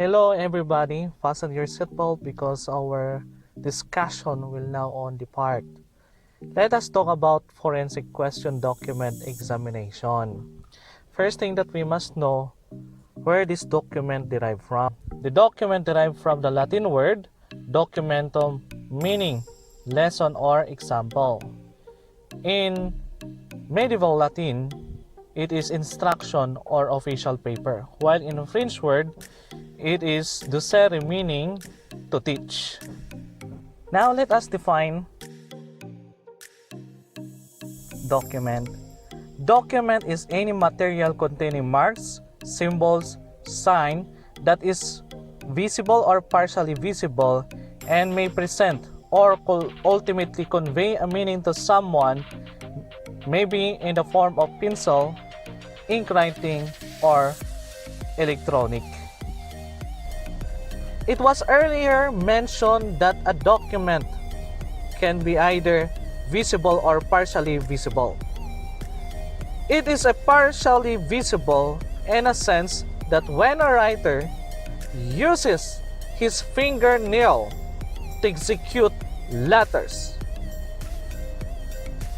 Hello everybody, fasten your seatbelt because our discussion will now on depart. Let us talk about forensic question document examination. First thing that we must know where this document derived from. The document derived from the Latin word documentum, meaning lesson or example. In medieval Latin, it is instruction or official paper, while in French word, it is docere, meaning to teach. Now let us define document. Document is any material containing marks, symbols, sign that is visible or partially visible and may present or ultimately convey a meaning to someone, maybe in the form of pencil, ink writing, or electronic. It was earlier mentioned that a document can be either visible or partially visible. It is a partially visible in a sense that when a writer uses his fingernail to execute letters,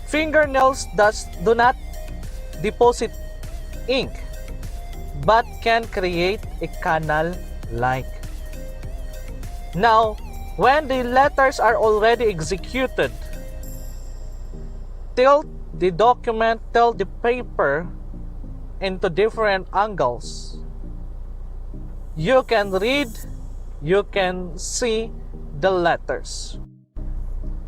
fingernails do not deposit ink but can create a canal-like. Now, when the letters are already executed, tilt the paper into different angles. You can read, you can see the letters.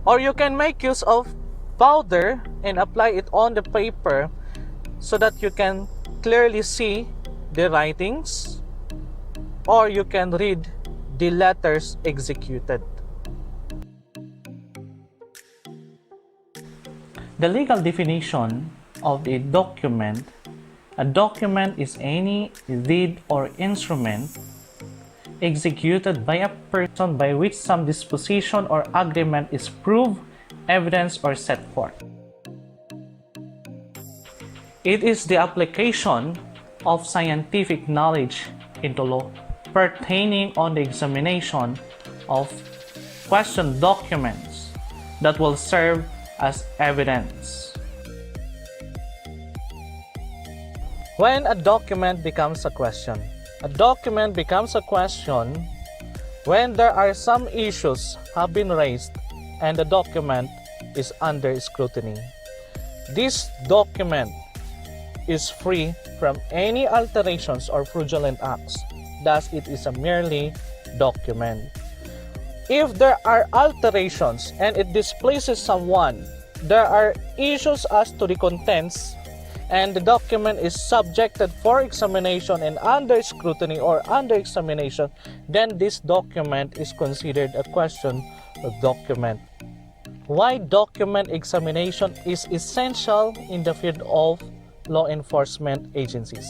Or you can make use of powder and apply it on the paper so that you can clearly see the writings, or you can read the letters executed. The legal definition of a document is any deed or instrument executed by a person by which some disposition or agreement is proved, evidence, or set forth. It is the application of scientific knowledge into law pertaining on the examination of question documents that will serve as evidence. When a document becomes a question when there are some issues have been raised and the document is under scrutiny. This document is free from any alterations or fraudulent acts, thus it is a merely document. If there are alterations and it displaces someone, there are issues as to the contents, and the document is subjected for examination and under scrutiny or under examination, then this document is considered a question document. Why document examination is essential in the field of law enforcement agencies?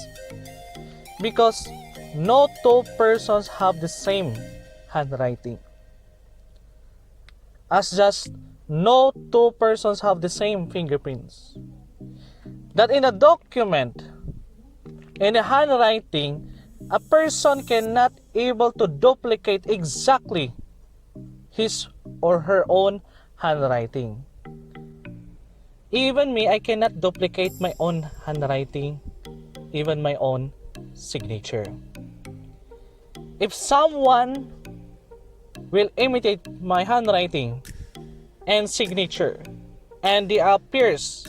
Because no two persons have the same handwriting. As just no two persons have the same fingerprints. That in a document, in a handwriting, a person cannot able to duplicate exactly his or her own handwriting. Even me, I cannot duplicate my own handwriting, even my own signature. If someone will imitate my handwriting and signature and it appears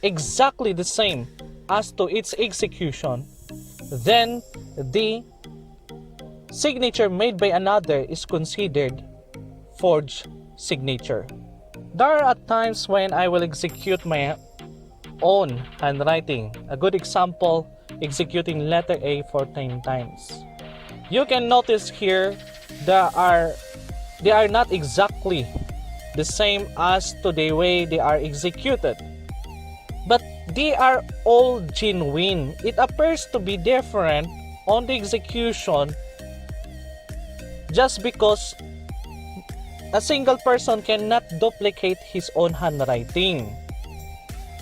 exactly the same as to its execution, then the signature made by another is considered forged signature. There are times when I will execute my own handwriting. A good example, executing letter A 14 times. You can notice here they are not exactly the same as to the way they are executed, but they are all genuine. It appears to be different on the execution just because a single person cannot duplicate his own handwriting.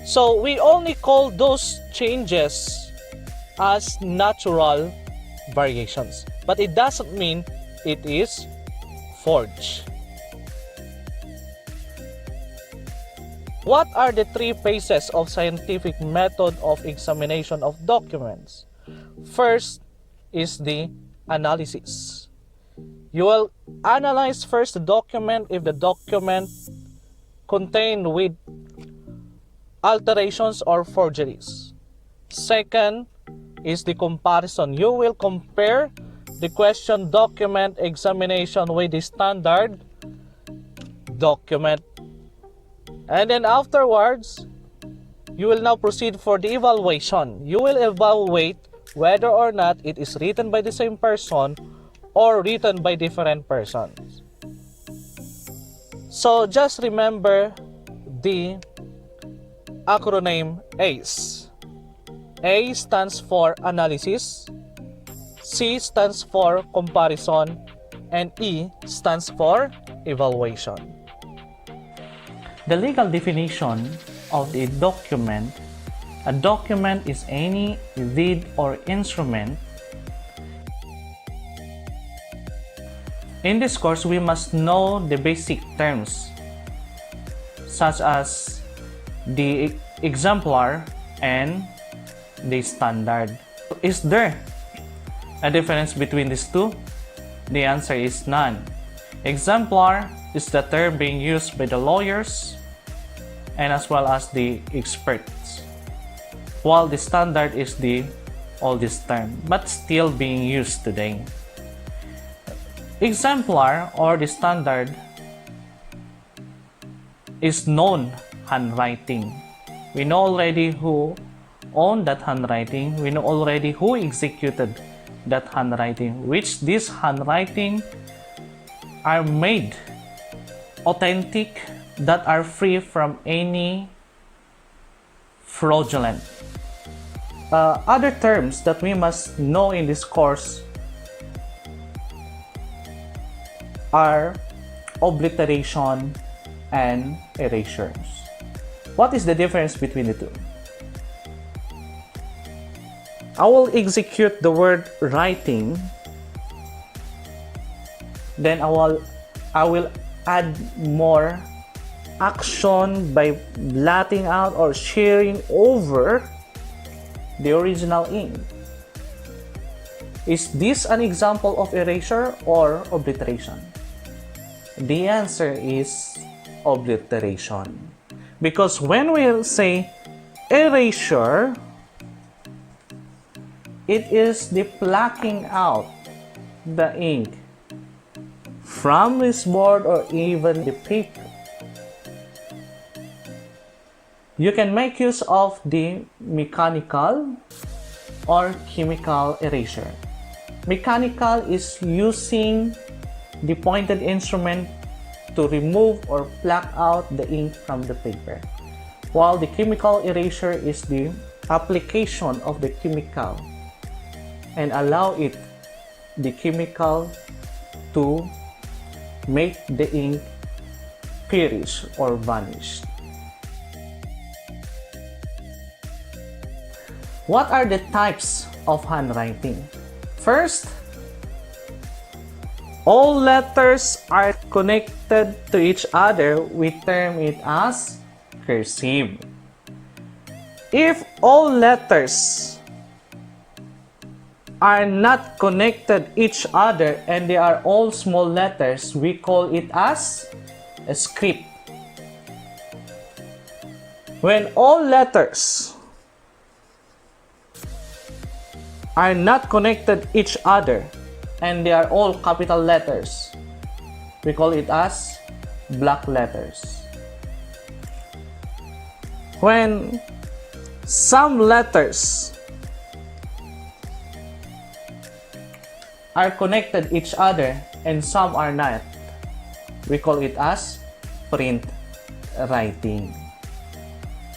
So we only call those changes as natural variations. but it doesn't mean it is forged. What are the three phases of scientific method of examination of documents? First is the analysis. You will analyze first the document if the document contained with alterations or forgeries. Second is the comparison. You will compare the question document examination with the standard document. And then afterwards, you will now proceed for the evaluation. You will evaluate whether or not it is written by the same person or written by different persons. So just remember the acronym ACE. A stands for analysis, C stands for comparison, and E stands for evaluation. The legal definition of a document is any deed or instrument. In this course, we must know the basic terms such as the exemplar and the standard. Is there a difference between these two? The answer is none. Exemplar is the term being used by the lawyers and as well as the experts, while the standard is the oldest term but still being used today. Exemplar or the standard is known handwriting. We know already who owned that handwriting. We know already who executed that handwriting, which this handwriting are made authentic, that are free from any fraudulent. Other terms that we must know in this course are obliteration and erasures. What is the difference between the two? I will execute the word writing, then I will add more action by blotting out or sharing over the original ink. Is this an example of erasure or obliteration? The answer is obliteration. Because when we say erasure, it is the plucking out the ink from this board or even the paper. You can make use of the mechanical or chemical erasure. Mechanical is using the pointed instrument to remove or pluck out the ink from the paper, while the chemical erasure is the application of the chemical and allow the chemical to make the ink perish or vanish. What are the types of handwriting? First, all letters are connected to each other. We term it as cursive. If all letters are not connected each other and they are all small letters, we call it as a script. When all letters are not connected each other and they are all capital letters, we call it as block letters. When some letters are connected each other and some are not, we call it as print writing.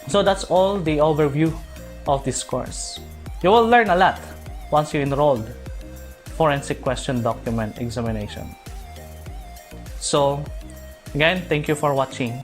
So that's all the overview of this course. You will learn a lot once you enrolled forensic question document examination. So again, thank you for watching.